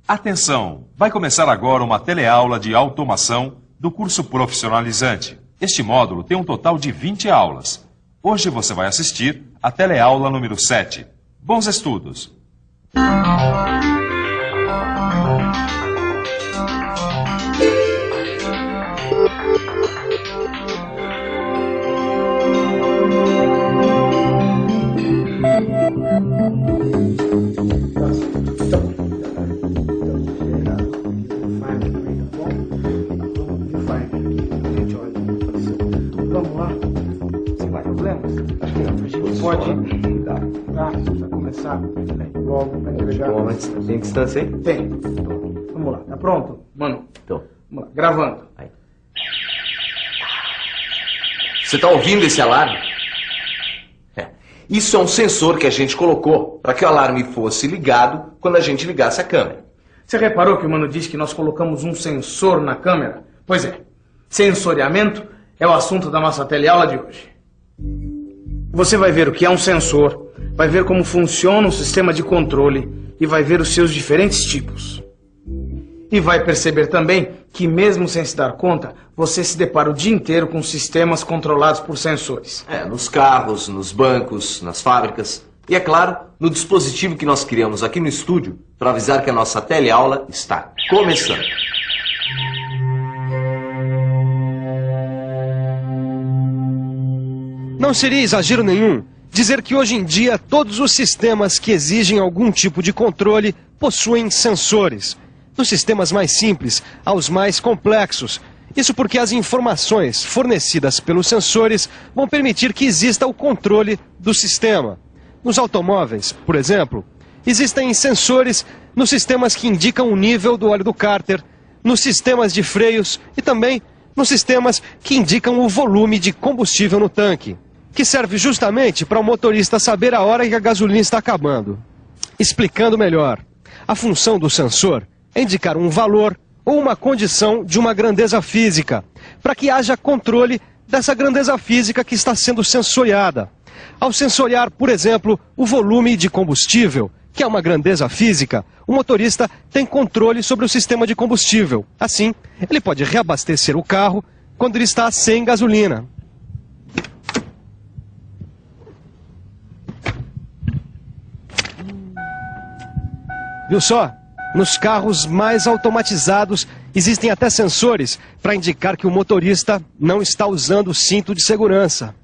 Atenção! Vai começar agora uma teleaula de automação do curso profissionalizante. Este módulo tem um total de 20 aulas. Hoje você vai assistir a teleaula número 7. Bons estudos! Vamos lá. Sem mais problemas? Acho que não. A gente pode dar. Pra começar logo pra entregar. Tem distância aí? Tem. Vamos lá. Tá pronto? Mano. Então. Vamos lá. Gravando. Aí. Você tá ouvindo esse alarme? Isso é um sensor que a gente colocou para que o alarme fosse ligado quando a gente ligasse a câmera. Você reparou que o Mano disse que nós colocamos um sensor na câmera? Pois é. Sensoriamento é o assunto da nossa teleaula de hoje. Você vai ver o que é um sensor, vai ver como funciona o sistema de controle e vai ver os seus diferentes tipos. E vai perceber também que, mesmo sem se dar conta, você se depara o dia inteiro com sistemas controlados por sensores. Nos carros, nos bancos, nas fábricas e, é claro, no dispositivo que nós criamos aqui no estúdio para avisar que a nossa teleaula está começando. Não seria exagero nenhum dizer que hoje em dia todos os sistemas que exigem algum tipo de controle possuem sensores. Dos sistemas mais simples aos mais complexos. Isso porque as informações fornecidas pelos sensores vão permitir que exista o controle do sistema. Nos automóveis, por exemplo, existem sensores nos sistemas que indicam o nível do óleo do cárter, nos sistemas de freios e também nos sistemas que indicam o volume de combustível no tanque, que serve justamente para o motorista saber a hora que a gasolina está acabando. Explicando melhor, a função do sensor é indicar um valor ou uma condição de uma grandeza física, para que haja controle dessa grandeza física que está sendo sensoriada. Ao sensoriar, por exemplo, o volume de combustível, que é uma grandeza física, o motorista tem controle sobre o sistema de combustível. Assim, ele pode reabastecer o carro quando ele está sem gasolina. Viu só? Nos carros mais automatizados existem até sensores para indicar que o motorista não está usando o cinto de segurança.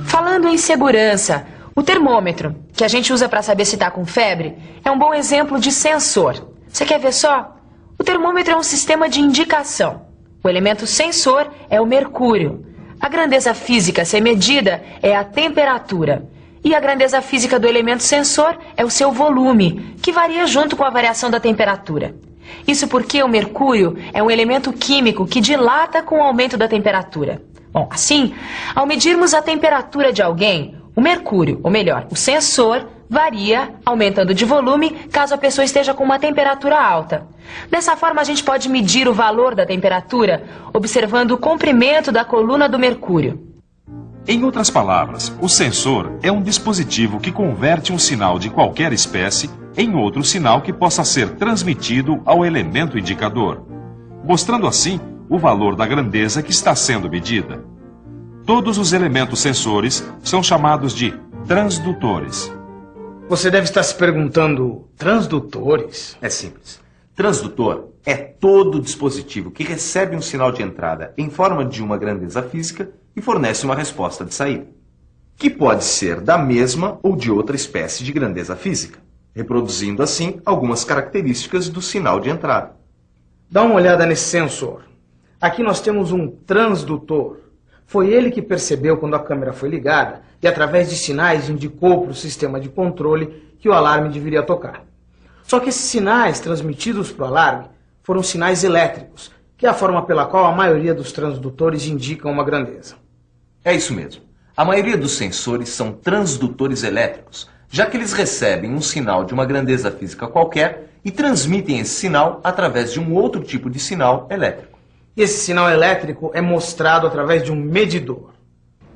Falando em segurança, o termômetro, que a gente usa para saber se está com febre, é um bom exemplo de sensor. Você quer ver só? O termômetro é um sistema de indicação. O elemento sensor é o mercúrio. A grandeza física a ser medida é a temperatura. E a grandeza física do elemento sensor é o seu volume, que varia junto com a variação da temperatura. Isso porque o mercúrio é um elemento químico que dilata com o aumento da temperatura. Bom, assim, ao medirmos a temperatura de alguém, o mercúrio, ou melhor, o sensor, varia, aumentando de volume, caso a pessoa esteja com uma temperatura alta. Dessa forma, a gente pode medir o valor da temperatura observando o comprimento da coluna do mercúrio. Em outras palavras, o sensor é um dispositivo que converte um sinal de qualquer espécie em outro sinal que possa ser transmitido ao elemento indicador, mostrando assim o valor da grandeza que está sendo medida. Todos os elementos sensores são chamados de transdutores. Você deve estar se perguntando, transdutores? É simples. Transdutor é todo dispositivo que recebe um sinal de entrada em forma de uma grandeza física e fornece uma resposta de saída, que pode ser da mesma ou de outra espécie de grandeza física, reproduzindo assim algumas características do sinal de entrada. Dá uma olhada nesse sensor. Aqui nós temos um transdutor. Foi ele que percebeu quando a câmera foi ligada e, através de sinais, indicou para o sistema de controle que o alarme deveria tocar. Só que esses sinais transmitidos para o alarme foram sinais elétricos, que é a forma pela qual a maioria dos transdutores indicam uma grandeza. É isso mesmo. A maioria dos sensores são transdutores elétricos, já que eles recebem um sinal de uma grandeza física qualquer e transmitem esse sinal através de um outro tipo de sinal elétrico. Esse sinal elétrico é mostrado através de um medidor.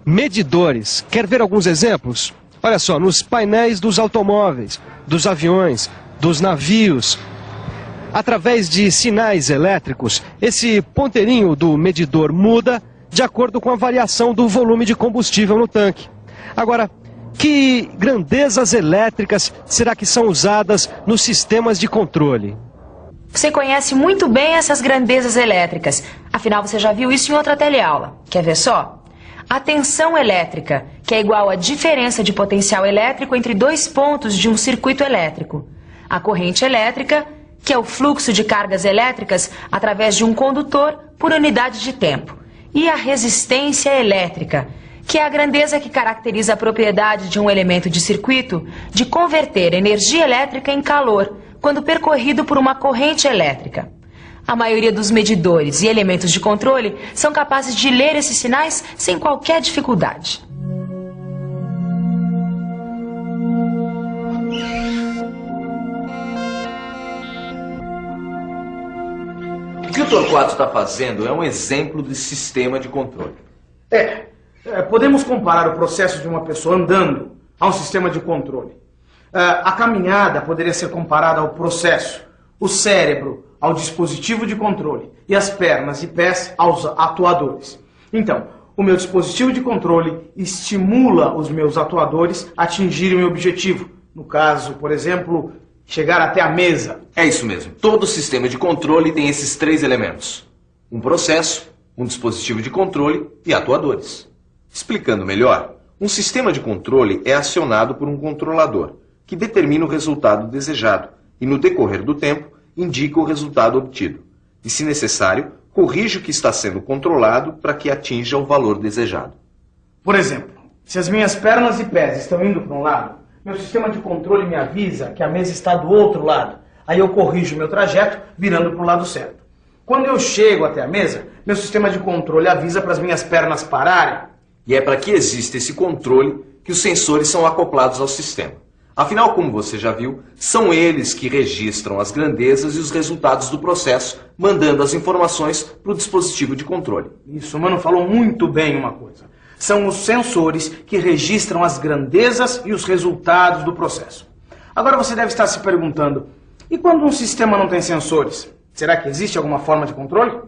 Medidores. Quer ver alguns exemplos? Olha só, nos painéis dos automóveis, dos aviões, dos navios, através de sinais elétricos, esse ponteirinho do medidor muda de acordo com a variação do volume de combustível no tanque. Agora, que grandezas elétricas será que são usadas nos sistemas de controle? Você conhece muito bem essas grandezas elétricas. Afinal, você já viu isso em outra teleaula. Quer ver só? A tensão elétrica, que é igual à diferença de potencial elétrico entre dois pontos de um circuito elétrico. A corrente elétrica, que é o fluxo de cargas elétricas através de um condutor por unidade de tempo. E a resistência elétrica, que é a grandeza que caracteriza a propriedade de um elemento de circuito de converter energia elétrica em calor, quando percorrido por uma corrente elétrica. A maioria dos medidores e elementos de controle são capazes de ler esses sinais sem qualquer dificuldade. O que o Torquato está fazendo é um exemplo de sistema de controle. Podemos comparar o processo de uma pessoa andando a um sistema de controle. A caminhada poderia ser comparada ao processo, o cérebro ao dispositivo de controle e as pernas e pés aos atuadores. Então, o meu dispositivo de controle estimula os meus atuadores a atingirem o objetivo. No caso, por exemplo, chegar até a mesa. É isso mesmo. Todo sistema de controle tem esses três elementos: um processo, um dispositivo de controle e atuadores. Explicando melhor, um sistema de controle é acionado por um controlador, que determina o resultado desejado e, no decorrer do tempo, indica o resultado obtido. E, se necessário, corrige o que está sendo controlado para que atinja o valor desejado. Por exemplo, se as minhas pernas e pés estão indo para um lado, meu sistema de controle me avisa que a mesa está do outro lado. Aí eu corrijo o meu trajeto virando para o lado certo. Quando eu chego até a mesa, meu sistema de controle avisa para as minhas pernas pararem. E é para que exista esse controle que os sensores são acoplados ao sistema. Afinal, como você já viu, são eles que registram as grandezas e os resultados do processo, mandando as informações para o dispositivo de controle. Isso, o Mano falou muito bem uma coisa. São os sensores que registram as grandezas e os resultados do processo. Agora você deve estar se perguntando, e quando um sistema não tem sensores? Será que existe alguma forma de controle?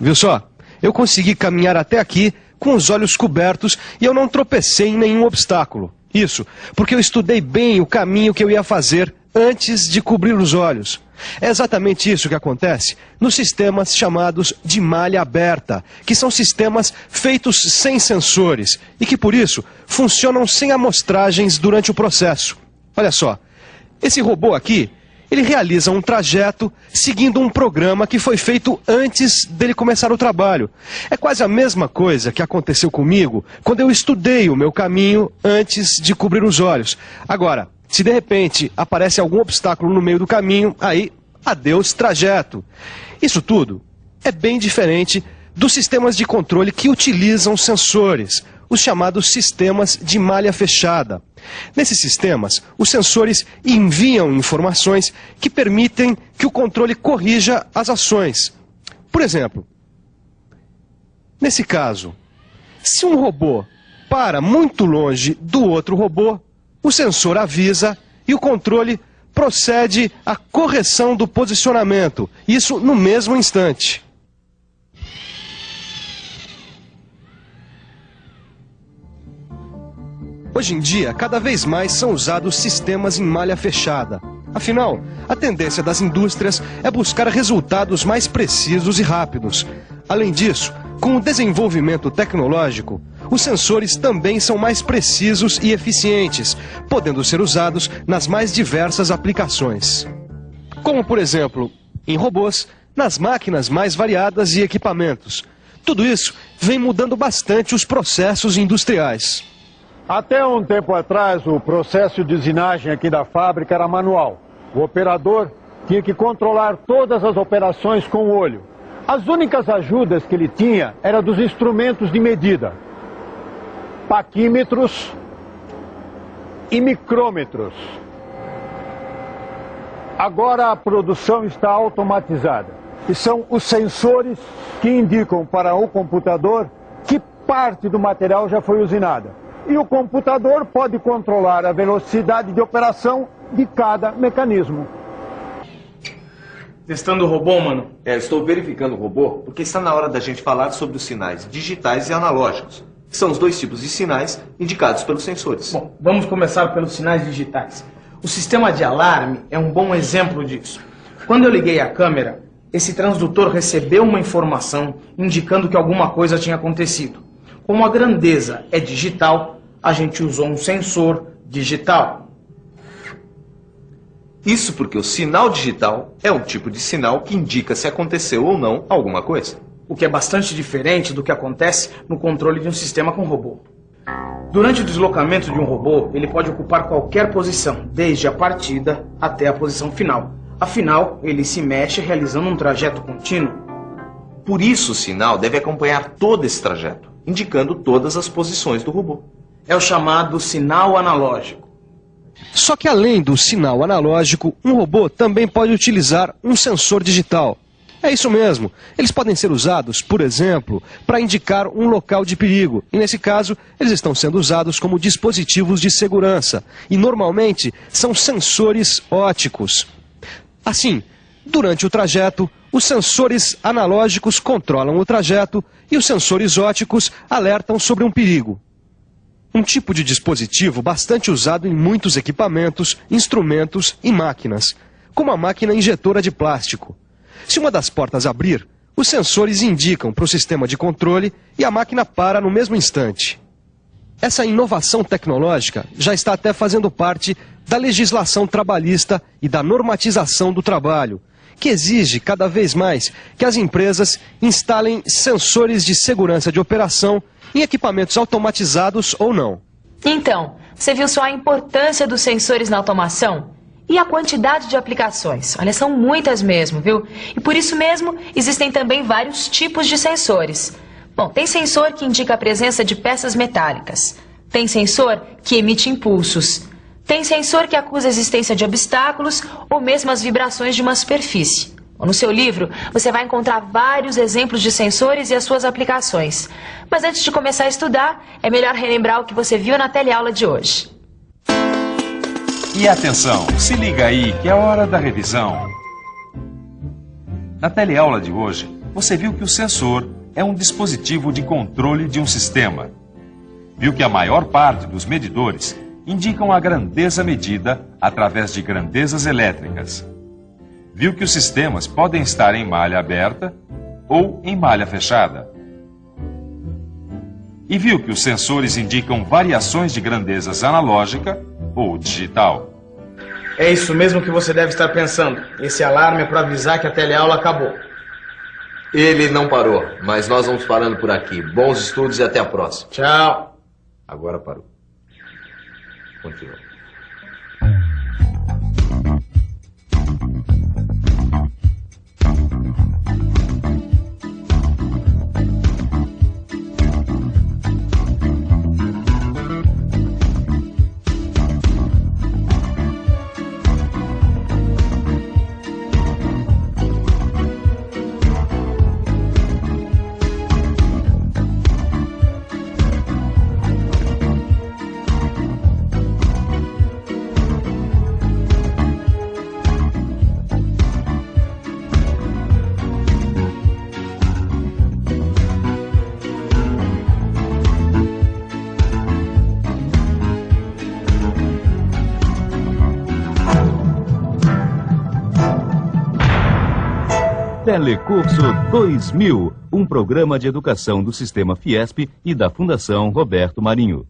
Viu só? Eu consegui caminhar até aqui com os olhos cobertos e eu não tropecei em nenhum obstáculo. Isso, porque eu estudei bem o caminho que eu ia fazer antes de cobrir os olhos. É exatamente isso que acontece nos sistemas chamados de malha aberta, que são sistemas feitos sem sensores e que, por isso, funcionam sem amostragens durante o processo. Olha só, esse robô aqui, ele realiza um trajeto seguindo um programa que foi feito antes dele começar o trabalho. É quase a mesma coisa que aconteceu comigo quando eu estudei o meu caminho antes de cobrir os olhos. Agora, se de repente aparece algum obstáculo no meio do caminho, aí, adeus trajeto. Isso tudo é bem diferente dos sistemas de controle que utilizam sensores, os chamados sistemas de malha fechada. Nesses sistemas, os sensores enviam informações que permitem que o controle corrija as ações. Por exemplo, nesse caso, se um robô para muito longe do outro robô, o sensor avisa e o controle procede à correção do posicionamento, isso no mesmo instante. Hoje em dia, cada vez mais são usados sistemas em malha fechada. Afinal, a tendência das indústrias é buscar resultados mais precisos e rápidos. Além disso, com o desenvolvimento tecnológico, os sensores também são mais precisos e eficientes, podendo ser usados nas mais diversas aplicações. Como, por exemplo, em robôs, nas máquinas mais variadas e equipamentos. Tudo isso vem mudando bastante os processos industriais. Até um tempo atrás, o processo de usinagem aqui da fábrica era manual. O operador tinha que controlar todas as operações com o olho. As únicas ajudas que ele tinha eram dos instrumentos de medida. Paquímetros e micrômetros. Agora a produção está automatizada. E são os sensores que indicam para o computador que parte do material já foi usinada. E o computador pode controlar a velocidade de operação de cada mecanismo. Testando o robô, mano? Estou verificando o robô porque está na hora da gente falar sobre os sinais digitais e analógicos, que são os dois tipos de sinais indicados pelos sensores. Bom, vamos começar pelos sinais digitais. O sistema de alarme é um bom exemplo disso. Quando eu liguei a câmera, esse transdutor recebeu uma informação indicando que alguma coisa tinha acontecido. Como a grandeza é digital, a gente usou um sensor digital. Isso porque o sinal digital é um tipo de sinal que indica se aconteceu ou não alguma coisa. O que é bastante diferente do que acontece no controle de um sistema com robô. Durante o deslocamento de um robô, ele pode ocupar qualquer posição, desde a partida até a posição final. Afinal, ele se mexe realizando um trajeto contínuo. Por isso, o sinal deve acompanhar todo esse trajeto, indicando todas as posições do robô. É o chamado sinal analógico. Só que além do sinal analógico, um robô também pode utilizar um sensor digital. É isso mesmo. Eles podem ser usados, por exemplo, para indicar um local de perigo. E nesse caso, eles estão sendo usados como dispositivos de segurança. E normalmente são sensores óticos. Assim, durante o trajeto, os sensores analógicos controlam o trajeto e os sensores óticos alertam sobre um perigo. Um tipo de dispositivo bastante usado em muitos equipamentos, instrumentos e máquinas, como a máquina injetora de plástico. Se uma das portas abrir, os sensores indicam para o sistema de controle e a máquina para no mesmo instante. Essa inovação tecnológica já está até fazendo parte da legislação trabalhista e da normatização do trabalho, que exige cada vez mais que as empresas instalem sensores de segurança de operação em equipamentos automatizados ou não. Então, você viu só a importância dos sensores na automação? E a quantidade de aplicações? Olha, são muitas mesmo, viu? E por isso mesmo, existem também vários tipos de sensores. Bom, tem sensor que indica a presença de peças metálicas. Tem sensor que emite impulsos. Tem sensor que acusa a existência de obstáculos ou mesmo as vibrações de uma superfície. No seu livro, você vai encontrar vários exemplos de sensores e as suas aplicações. Mas antes de começar a estudar, é melhor relembrar o que você viu na teleaula de hoje. E atenção, se liga aí que é hora da revisão. Na teleaula de hoje, você viu que o sensor é um dispositivo de controle de um sistema. Viu que a maior parte dos medidores indicam a grandeza medida através de grandezas elétricas. Viu que os sistemas podem estar em malha aberta ou em malha fechada. E viu que os sensores indicam variações de grandezas analógica ou digital. É isso mesmo que você deve estar pensando. Esse alarme é para avisar que a teleaula acabou. Ele não parou, mas nós vamos parando por aqui. Bons estudos e até a próxima. Tchau. Agora parou. Continua. Telecurso 2000, um programa de educação do Sistema Fiesp e da Fundação Roberto Marinho.